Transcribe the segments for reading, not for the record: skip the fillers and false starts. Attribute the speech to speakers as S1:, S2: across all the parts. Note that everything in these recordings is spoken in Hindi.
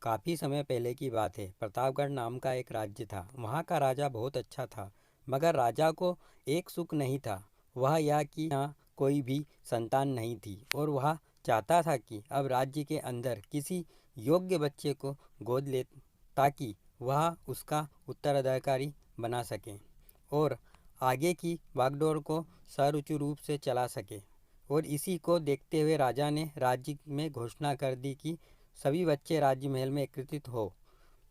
S1: काफ़ी समय पहले की बात है। प्रतापगढ़ नाम का एक राज्य था। वहाँ का राजा बहुत अच्छा था, मगर राजा को एक सुख नहीं था। वह यह कि यहाँ कोई भी संतान नहीं थी और वह चाहता था कि अब राज्य के अंदर किसी योग्य बच्चे को गोद ले, ताकि वह उसका उत्तराधिकारी बना सके और आगे की बागडोर को सुचारू रूप से चला सके। और इसी को देखते हुए राजा ने राज्य में घोषणा कर दी कि सभी बच्चे राजमहल में एकत्रित हो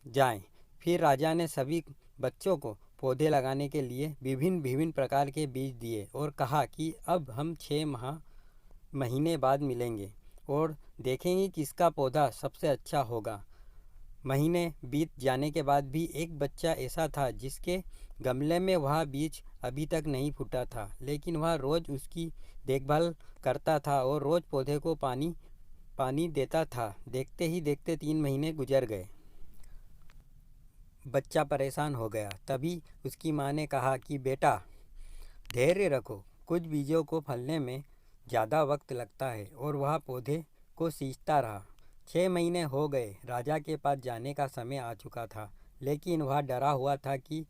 S1: जाएं। फिर राजा ने सभी बच्चों को पौधे लगाने के लिए विभिन्न विभिन्न प्रकार के बीज दिए और कहा कि अब हम 6 महीने बाद मिलेंगे और देखेंगे किसका पौधा सबसे अच्छा होगा। महीने बीत जाने के बाद भी एक बच्चा ऐसा था जिसके गमले में वह बीज अभी तक नहीं फूटा था, लेकिन वह रोज़ उसकी देखभाल करता था और रोज़ पौधे को पानी देता था। देखते ही देखते 3 महीने गुजर गए। बच्चा परेशान हो गया। तभी उसकी माँ ने कहा कि बेटा, धैर्य रखो, कुछ बीजों को फलने में ज़्यादा वक्त लगता है। और वह पौधे को सींचता रहा। 6 महीने हो गए। राजा के पास जाने का समय आ चुका था, लेकिन वह डरा हुआ था कि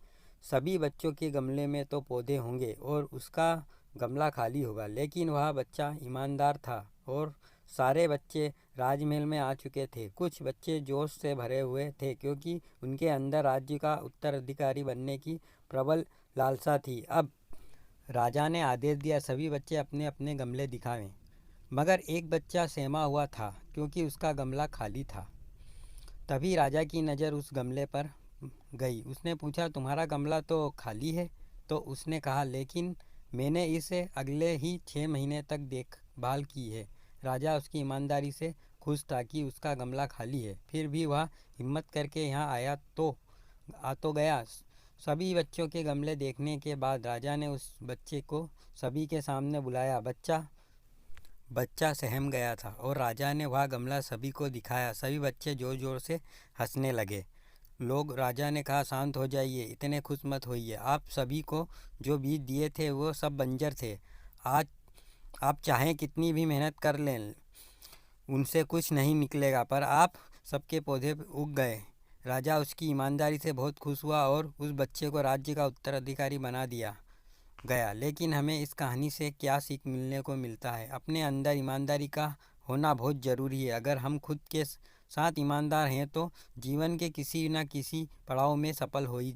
S1: सभी बच्चों के गमले में तो पौधे होंगे और उसका गमला खाली होगा। लेकिन वह बच्चा ईमानदार था और सारे बच्चे राजमहल में आ चुके थे। कुछ बच्चे जोश से भरे हुए थे क्योंकि उनके अंदर राज्य का उत्तराधिकारी बनने की प्रबल लालसा थी। अब राजा ने आदेश दिया, सभी बच्चे अपने अपने गमले दिखाएं। मगर एक बच्चा सहमा हुआ था क्योंकि उसका गमला खाली था। तभी राजा की नज़र उस गमले पर गई। उसने पूछा, तुम्हारा गमला तो खाली है? तो उसने कहा, लेकिन मैंने इसे अगले ही 6 महीने तक देखभाल की है। राजा उसकी ईमानदारी से खुश था कि उसका गमला खाली है, फिर भी वह हिम्मत करके यहाँ आ तो गया। सभी बच्चों के गमले देखने के बाद राजा ने उस बच्चे को सभी के सामने बुलाया। बच्चा सहम गया था और राजा ने वह गमला सभी को दिखाया। सभी बच्चे जोर जोर से हंसने लगे। राजा ने कहा, शांत हो जाइए, इतने खुश मत होइए। आप सभी को जो बीज दिए थे वो सब बंजर थे। आज आप चाहें कितनी भी मेहनत कर लें, उनसे कुछ नहीं निकलेगा, पर आप सबके पौधे उग गए। राजा उसकी ईमानदारी से बहुत खुश हुआ और उस बच्चे को राज्य का उत्तराधिकारी बना दिया गया। लेकिन हमें इस कहानी से क्या सीख मिलने को मिलता है? अपने अंदर ईमानदारी का होना बहुत ज़रूरी है। अगर हम खुद के साथ ईमानदार हैं तो जीवन के किसी न किसी पड़ाव में सफल हो ही जाए।